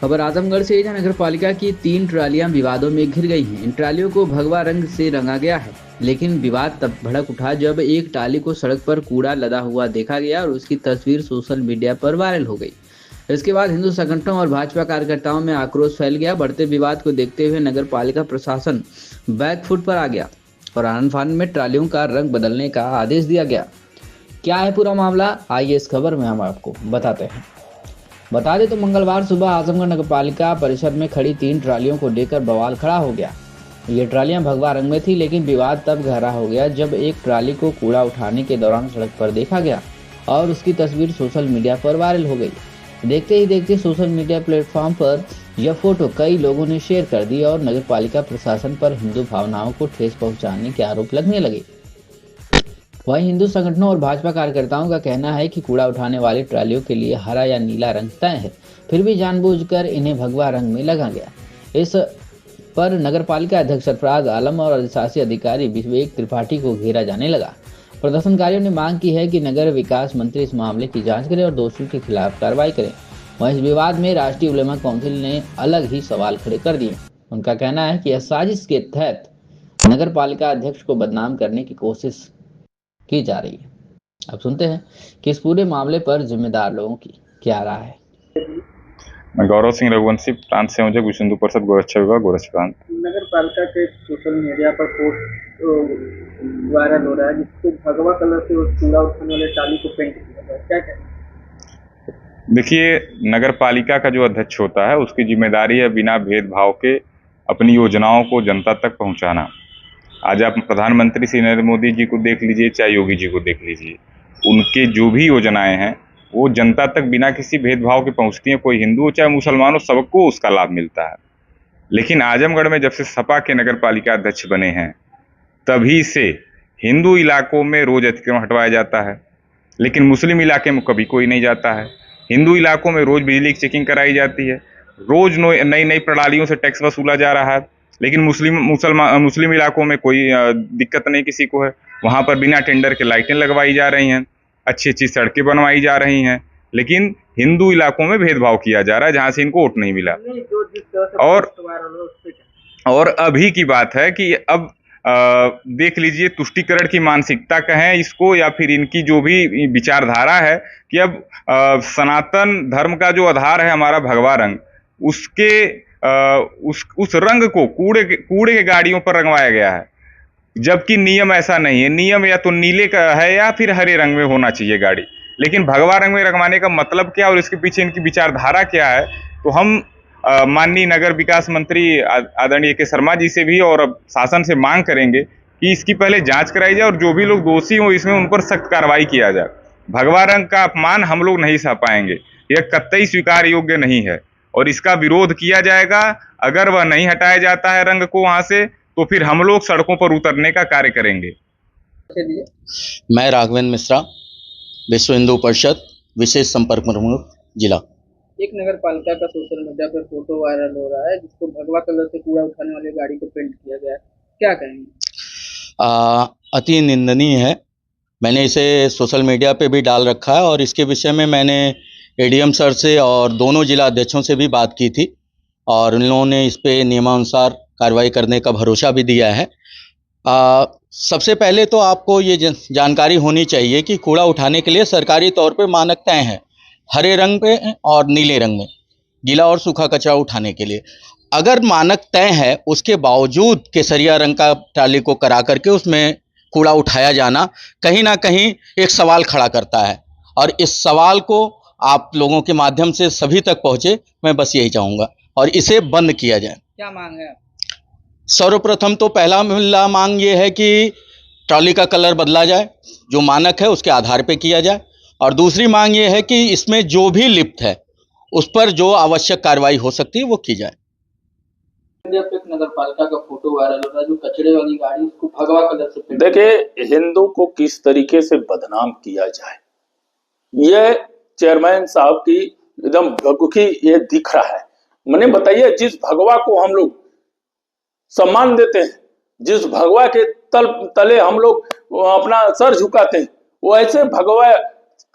खबर आजमगढ़ से है, जहां नगर पालिका की 3 ट्रालियां विवादों में घिर गई हैं। इन ट्रालियों को भगवा रंग से रंगा गया है, लेकिन विवाद तब भड़क उठा जब एक ट्राली को सड़क पर कूड़ा लदा हुआ देखा गया और उसकी तस्वीर सोशल मीडिया पर वायरल हो गई। इसके बाद हिंदू संगठनों और भाजपा कार्यकर्ताओं में आक्रोश फैल गया। बढ़ते विवाद को देखते हुए नगर पालिका प्रशासन बैकफुट पर आ गया और आनन फानन में ट्रालियों का रंग बदलने का आदेश दिया गया। क्या है पूरा मामला, आइए इस खबर में हम आपको बताते हैं। बता दें तो मंगलवार सुबह आजमगढ़ नगर पालिका परिसर में खड़ी 3 ट्रालियों को लेकर बवाल खड़ा हो गया। ये ट्रालियां भगवा रंग में थी, लेकिन विवाद तब गहरा हो गया जब एक ट्राली को कूड़ा उठाने के दौरान सड़क पर देखा गया और उसकी तस्वीर सोशल मीडिया पर वायरल हो गई। देखते ही देखते सोशल मीडिया प्लेटफॉर्म पर यह फोटो कई लोगों ने शेयर कर दी और नगर पालिका प्रशासन पर हिंदू भावनाओं को ठेस पहुंचाने के आरोप लगने लगे। वहीं हिंदू संगठनों और भाजपा कार्यकर्ताओं का कहना है कि कूड़ा उठाने वाली ट्रालियों के लिए हरा या नीला रंग तय है, फिर भी जानबूझकर इन्हें भगवा रंग में लगा गया। इस पर नगर पालिका अध्यक्ष सरफराज आलम और अधिशासी अधिकारी विवेक त्रिपाठी को घेरा जाने लगा। प्रदर्शनकारियों ने मांग की है कि नगर विकास मंत्री इस मामले की जांच करें और दोषियों के खिलाफ कार्रवाई करें। वहीं इस विवाद में राष्ट्रीय उलेमा काउंसिल ने अलग ही सवाल खड़े कर दिए। उनका कहना है कि यह साजिश के तहत नगर पालिका अध्यक्ष को बदनाम करने की कोशिश की जा रही है। अब सुनते हैं कि इस पूरे मामले पर जिम्मेदार लोगों की क्या राय है। मैं गौरव सिंह रघुवंशी, प्रांत से मुझे विश्व हिंदू परिषद गोरक्षा विभाग गोरक्ष प्रांत। नगर पालिका के सोशल मीडिया पर पोस्ट वायरल हो रहा है जिसको भगवा कलर से कूड़ा उठाने वाले टाली को पेंट किया गया है, क्या कहें? देखिए, नगर पालिका का जो अध्यक्ष होता है उसकी जिम्मेदारी है बिना भेदभाव के अपनी योजनाओं को जनता तक पहुंचाना। आज आप प्रधानमंत्री श्री नरेंद्र मोदी जी को देख लीजिए, चाहे योगी जी को देख लीजिए, उनके जो भी योजनाएं हैं वो जनता तक बिना किसी भेदभाव के पहुंचती हैं। कोई हिंदू हो चाहे मुसलमान हो, सबको उसका लाभ मिलता है। लेकिन आजमगढ़ में जब से सपा के नगर पालिका अध्यक्ष बने हैं तभी से हिंदू इलाकों में रोज अतिक्रमण हटवाया जाता है, लेकिन मुस्लिम इलाके में कभी कोई नहीं जाता है। हिंदू इलाकों में रोज बिजली की चेकिंग कराई जाती है, रोज नई नई प्रणालियों से टैक्स वसूला जा रहा है, लेकिन मुस्लिम इलाकों में कोई दिक्कत नहीं किसी को है। वहाँ पर बिना टेंडर के लाइटें लगवाई जा रही हैं, अच्छी अच्छी सड़कें बनवाई जा रही हैं, लेकिन हिंदू इलाकों में भेदभाव किया जा रहा है जहाँ से इनको वोट नहीं मिला। और अभी की बात है कि अब देख लीजिए, तुष्टीकरण की मानसिकता कहें इसको या फिर इनकी जो भी विचारधारा है कि अब सनातन धर्म का जो आधार है हमारा भगवा रंग, उसके उस रंग को कूड़े के गाड़ियों पर रंगवाया गया है, जबकि नियम ऐसा नहीं है। नियम या तो नीले का है या फिर हरे रंग में होना चाहिए गाड़ी, लेकिन भगवा रंग में रंगवाने का मतलब क्या और इसके पीछे इनकी विचारधारा क्या है। तो हम माननीय नगर विकास मंत्री आदरणीय के शर्मा जी से भी और शासन से मांग करेंगे कि इसकी पहले जांच कराई जाए और जो भी लोग दोषी हो इसमें उन पर सख्त कार्रवाई किया जाए। भगवा रंग का अपमान हम लोग नहीं सह पाएंगे, यह कतई स्वीकार योग्य नहीं है और इसका विरोध किया जाएगा। अगर वह नहीं हटाया जाता है रंग को वहां से, तो फिर हम लोग सड़कों पर उतरने का कार्य करेंगे। मैं राघवेंद्र मिश्रा, विश्व हिंदू परिषद विशेष संपर्क प्रमुख जिला। एक नगर पालिका का सोशल मीडिया पर फोटो वायरल हो रहा है जिसको भगवा कलर से कूड़ा उठाने वाली गाड़ी को पेंट किया गया है, क्या कहेंगे? अति निंदनीय है। मैंने इसे सोशल मीडिया पे भी डाल रखा है और इसके विषय में मैंने एडीएम सर से और दोनों जिला अध्यक्षों से भी बात की थी और उन लोगों ने इस पे नियमानुसार कार्रवाई करने का भरोसा भी दिया है। सबसे पहले तो आपको ये जानकारी होनी चाहिए कि कूड़ा उठाने के लिए सरकारी तौर पे मानक तय हैं, हरे रंग पे और नीले रंग में, गीला और सूखा कचरा उठाने के लिए। अगर मानक तय है उसके बावजूद केसरिया रंग का ट्राली को करा करके उसमें कूड़ा उठाया जाना कहीं ना कहीं एक सवाल खड़ा करता है और इस सवाल को आप लोगों के माध्यम से सभी तक पहुंचे, मैं बस यही चाहूँगा और इसे बंद किया जाए। क्या मांग है? सर्वप्रथम तो पहला मांग ये है कि ट्रॉली का कलर बदला जाए, जो मानक है उसके आधार पे किया जाए, और दूसरी मांग ये है कि इसमें जो भी लिप्त है उस पर जो आवश्यक कार्रवाई हो सकती है वो की जाए। नगर पालिका का फोटो वायरल हो रहा है जो कचरे वाली गाड़ी उसको भगवा कलर से, देखिए हिंदू को किस तरीके से बदनाम किया जाए, ये चेयरमैन साहब की एकदम बेवकूफी ये दिख रहा है। मैंने बताइए, जिस भगवा को हम लोग सम्मान देते हैं, जिस भगवा के तले हम लोग अपना सर झुकाते हैं, वो ऐसे भगवा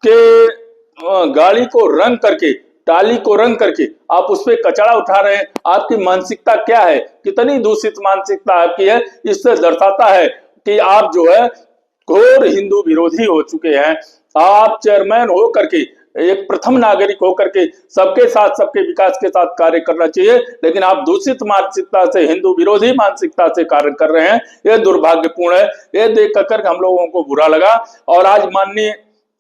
के गाड़ी को रंग करके टाली को रंग करके आप उस पर कचरा उठा रहे हैं। आपकी मानसिकता क्या है, कितनी दूषित मानसिकता आपकी है, इससे दर्शाता है कि आप जो है घोर हिंदू विरोधी हो चुके हैं। आप चेयरमैन हो करके, एक प्रथम नागरिक होकर के सबके साथ, सबके विकास के साथ कार्य करना चाहिए, लेकिन आप दूषित मानसिकता से, हिंदू विरोधी मानसिकता से कार्य कर रहे हैं। यह दुर्भाग्यपूर्ण है। यह देख कर हम लोगों को बुरा लगा। और आज माननीय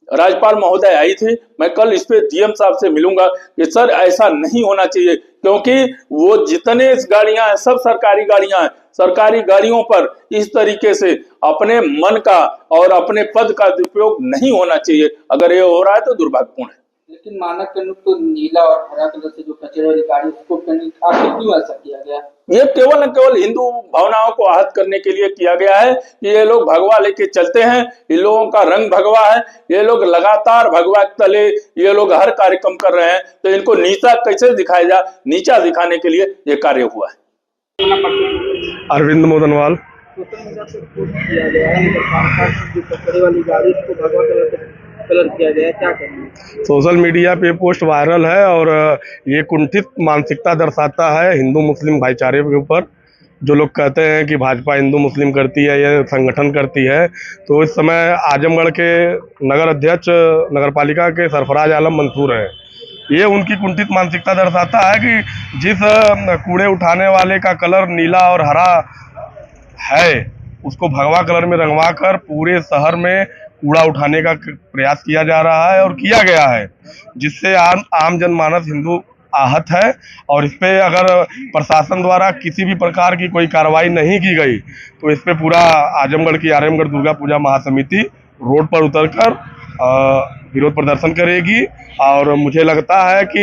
राज्यपाल महोदय आई थी, मैं कल इस पे डीएम साहब से मिलूंगा कि सर ऐसा नहीं होना चाहिए, क्योंकि वो जितने गाड़ियां हैं सब सरकारी गाड़ियां हैं। सरकारी गाड़ियों पर इस तरीके से अपने मन का और अपने पद का दुरुपयोग नहीं होना चाहिए। अगर ये हो रहा है तो दुर्भाग्यपूर्ण है। लेकिन मानक के अनुरूप तो नीला और हरा कलर से जो कचरे वाली गाड़ी उसको आखिर क्यों ऐसा किया गया? ये केवल न केवल हिंदू भावनाओं को आहत करने के लिए किया गया है कि ये लोग भगवा लेके चलते हैं, इन लोगों का रंग भगवा है, ये लोग लगातार भगवा के तले ये लोग हर कार्यक्रम कर रहे हैं, तो इनको नीचा कैसे दिखाया जाए, नीचा दिखाने के लिए ये कार्य हुआ है। अरविंद मोदनवाल। सोशल मीडिया पे पोस्ट किया गया है जो कचरे वाली गाड़ी उसको भगवा कलर किया गया है, क्या कहेंगे? सोशल मीडिया पे पोस्ट वायरल है और ये कुंठित मानसिकता दर्शाता है हिंदू मुस्लिम भाईचारे के ऊपर। जो लोग कहते हैं कि भाजपा हिंदू मुस्लिम करती है, ये संगठन करती है, तो इस समय आजमगढ़ के नगर अध्यक्ष नगर पालिका के सरफराज आलम मंसूर हैं। ये उनकी कुंठित मानसिकता दर्शाता है कि जिस कूड़े उठाने वाले का कलर नीला और हरा है उसको भगवा कलर में रंगवा कर पूरे शहर में कूड़ा उठाने का प्रयास किया जा रहा है और किया गया है, जिससे आम जनमानस हिंदू आहत है। और इस पे अगर प्रशासन द्वारा किसी भी प्रकार की कोई कार्रवाई नहीं की गई तो इस पे पूरा आजमगढ़ की आजमगढ़ दुर्गा पूजा महासमिति रोड पर उतरकर विरोध प्रदर्शन करेगी। और मुझे लगता है कि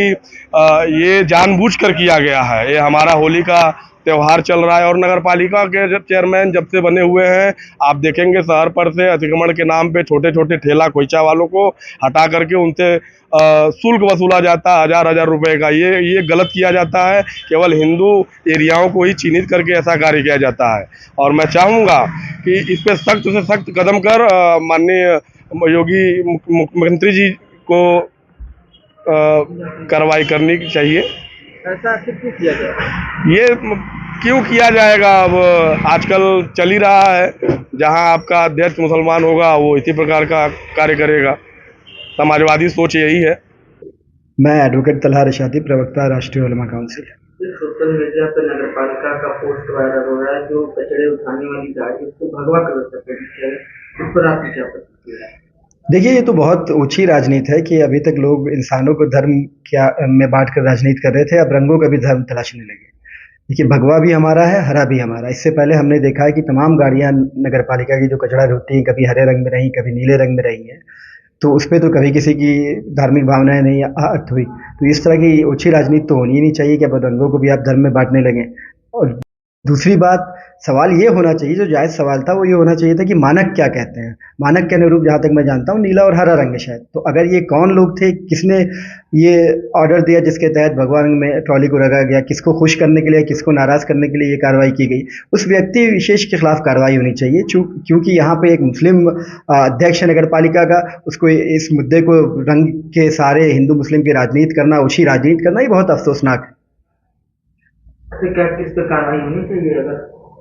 ये जानबूझकर किया गया है। ये हमारा होली का त्योहार चल रहा है और नगर पालिका के चेयरमैन जब से बने हुए हैं, आप देखेंगे शहर पर से अतिक्रमण के नाम पे छोटे छोटे ठेला कोइचा वालों को हटा करके उनसे शुल्क वसूला जाता है हजार रुपए का। ये गलत किया जाता है। केवल हिंदू एरियाओं को ही चिन्हित करके ऐसा कार्य किया जाता है। और मैं चाहूँगा कि इस पे सख्त से सख्त कदम कर माननीय योगी मुख्यमंत्री जी को कार्रवाई करनी चाहिए। ऐसा आखिर क्यों किया गया? ये क्यों किया जाएगा? अब आजकल चल ही रहा है, जहां आपका अध्यक्ष मुसलमान होगा वो इसी प्रकार का कार्य करेगा। समाजवादी सोच यही है। मैं एडवोकेट तलहा रशादी, प्रवक्ता राष्ट्रीय उलमा काउंसिल। सोशल मीडिया पर नगर पालिका का पोस्ट वायरल हो रहा है जो कचरे उठाने वाली गाड़ी उसको भगवा कलर से पेंट किया है, उस पर आपकी क्या प्रतिक्रिया है? देखिए, ये तो बहुत ऊंची राजनीति है कि अभी तक लोग इंसानों को धर्म क्या में बांटकर राजनीति कर रहे थे, अब रंगों का भी धर्म तलाशने लगे। देखिए, भगवा भी हमारा है, हरा भी हमारा। इससे पहले हमने देखा है कि तमाम गाड़ियां नगर पालिका की जो कचरा ढोती हैं, कभी हरे रंग में रही, कभी नीले रंग में रही हैं, तो उस पर तो कभी किसी की धार्मिक भावनाएं नहीं आहत हुई। तो इस तरह की ऊंची राजनीति तो होनी ही नहीं चाहिए कि अब रंगों को भी आप धर्म में बांटने लगें। और दूसरी बात, सवाल ये होना चाहिए, जो जायज़ सवाल था वो ये होना चाहिए था कि मानक क्या कहते हैं। मानक के अनुरूप जहाँ तक मैं जानता हूँ नीला और हरा रंग है शायद। तो अगर ये कौन लोग थे, किसने ये ऑर्डर दिया जिसके तहत भगवा रंग में ट्रॉली को रखा गया, किसको खुश करने के लिए, किसको नाराज़ करने के लिए ये कार्रवाई की गई, उस व्यक्ति विशेष के खिलाफ कार्रवाई होनी चाहिए। क्योंकि यहाँ पे एक मुस्लिम अध्यक्ष है नगर पालिका का, उसको इस मुद्दे को रंग के सारे हिंदू मुस्लिम की राजनीति करना, ऊँची राजनीति करना, ये बहुत अफसोसनाक है। क्या किस पर कार्रवाई होनी चाहिए अगर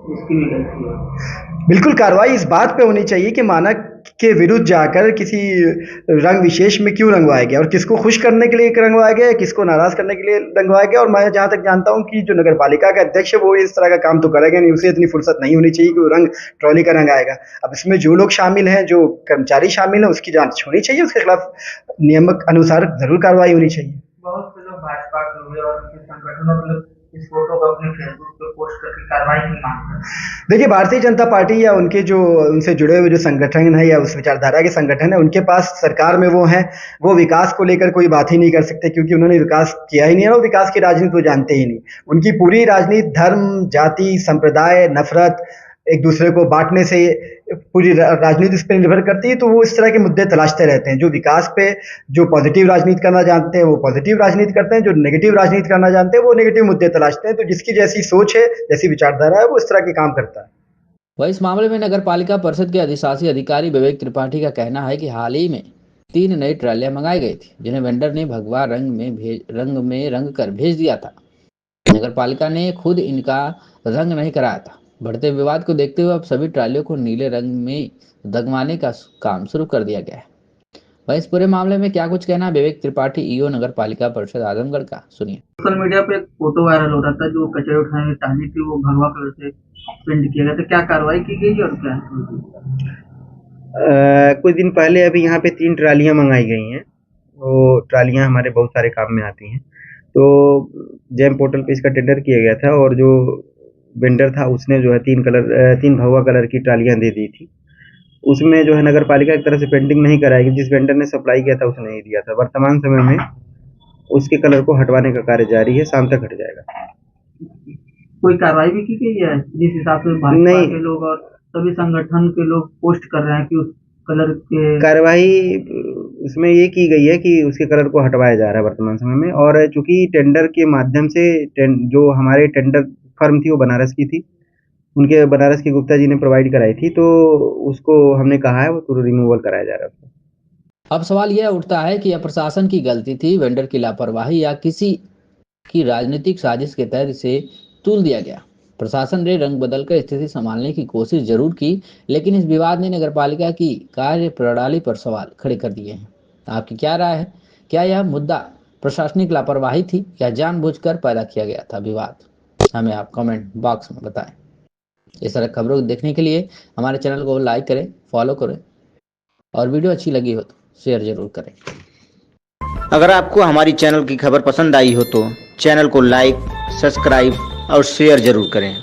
इसकी भी गलती है? बिल्कुल, कार्रवाई इस बात पे होनी चाहिए कि मानक के विरुद्ध जाकर किसी रंग विशेष में क्यों रंगवाया गया और किसको खुश करने के लिए रंगवाया गया, किसको नाराज करने के लिए रंगवाया गया। और मैं जहाँ तक जानता हूँ कि जो नगर पालिका का अध्यक्ष है वो इस तरह का काम तो करेगा नहीं, उसे इतनी फुर्सत नहीं होनी चाहिए कि वो रंग ट्रॉली का रंग आएगा। अब इसमें जो लोग शामिल हैं, जो कर्मचारी शामिल हैं, उसकी जाँच होनी चाहिए, उसके खिलाफ नियमक अनुसार जरूर कार्रवाई होनी चाहिए। बहुत से लोग भाजपा के हुए और उनके संगठनों के लोग इस फोटो को अपने फेसबुक पे पोस्ट करके कार्रवाई की मांग कर रहे हैं। देखिए, भारतीय जनता पार्टी या उनके जो उनसे जुड़े हुए जो संगठन है या उस विचारधारा के संगठन है, उनके पास सरकार में वो हैं, वो विकास को लेकर कोई बात ही नहीं कर सकते, क्योंकि उन्होंने विकास किया ही नहीं है और विकास की राजनीति वो जानते ही नहीं। उनकी पूरी राजनीति धर्म, जाति, संप्रदाय, नफरत, एक दूसरे को बांटने से पूरी राजनीति इस पर निर्भर करती है। तो वो इस तरह के मुद्दे तलाशते रहते हैं। जो विकास पे जो पॉजिटिव राजनीति करना जानते हैं वो पॉजिटिव राजनीति करते हैं, जो नेगेटिव राजनीति करना जानते हैं वो नेगेटिव मुद्दे तलाशते हैं। तो जिसकी जैसी सोच है, जैसी विचारधारा है, वो इस तरह के काम करता है। वह इस मामले में नगर पालिका परिषद के अधिशासी अधिकारी विवेक त्रिपाठी का कहना है कि हाल ही में 3 नई ट्रालियां मंगाई गई थी, जिन्हें वेंडर ने भगवा रंग में रंग कर भेज दिया था। नगर पालिका ने खुद इनका रंग नहीं कराया था। बढ़ते विवाद को देखते हुए अब सभी ट्रालियों को नीले रंग में दगवाने का काम शुरू कर दिया गया है। वह इस पूरे मामले में क्या कुछ कहना विवेक त्रिपाठी, ईओ नगर पालिका परिषद आजमगढ़ का, सुनिए। सोशल मीडिया पे एक फोटो वायरल हो रहा था, जो कचरे उठाने की टाली थी वो भगवा कलर से पेंट किया गया था। क्या कार्रवाई की गई और क्या? कुछ दिन पहले अभी यहाँ पे 3 ट्रालियाँ मंगाई गई हैं। वो ट्रालियाँ हमारे बहुत सारे काम में आती हैं। तो जेम पोर्टल पे इसका टेंडर किया गया था और जो वेंडर था उसने जो है 3 भगवा कलर की ट्रालियाँ दे दी थी। उसमें जो है नगर पालिका की तरफ से पेंटिंग नहीं कराई, जिस वेंडर ने सप्लाई किया था उसने नहीं दिया था। वर्तमान समय में उसके कलर को हटवाने का कार्य जारी है, शाम तक हट जाएगा। कोई कार्रवाई भी की गई है? जिस हिसाब से भाजपा के लोग और सभी संगठन के लोग पोस्ट कर रहे हैं कि उस कलर के कार्रवाई उसमें ये की गई है कि उसके कलर को हटवाया जा रहा है वर्तमान समय में। और चूंकि टेंडर के माध्यम से जो हमारे टेंडर फर्म थी वो बनारस की थी, उनके बनारस के गुप्ता जी ने प्रोवाइड कराई थी, तो उसको हमने कहा है वो रिमूवल कराया जा रहा है। अब सवाल यह उठता है कि यह प्रशासन की गलती थी, वेंडर की लापरवाही, या किसी की राजनीतिक साजिश के तहत इसे तूल दिया गया। प्रशासन ने रंग बदलकर स्थिति संभालने की कोशिश जरूर की, लेकिन इस विवाद ने नगरपालिका की कार्य प्रणाली पर सवाल खड़े कर दिए हैं। आपकी क्या राय है? क्या यह मुद्दा प्रशासनिक लापरवाही थी या जानबूझकर पैदा किया गया था विवाद? हमें आप कमेंट बॉक्स में बताएं। इस तरह खबरों को देखने के लिए हमारे चैनल को लाइक करें, फॉलो करें और वीडियो अच्छी लगी हो तो शेयर जरूर करें। अगर आपको हमारी चैनल की खबर पसंद आई हो तो चैनल को लाइक, सब्सक्राइब और शेयर जरूर करें।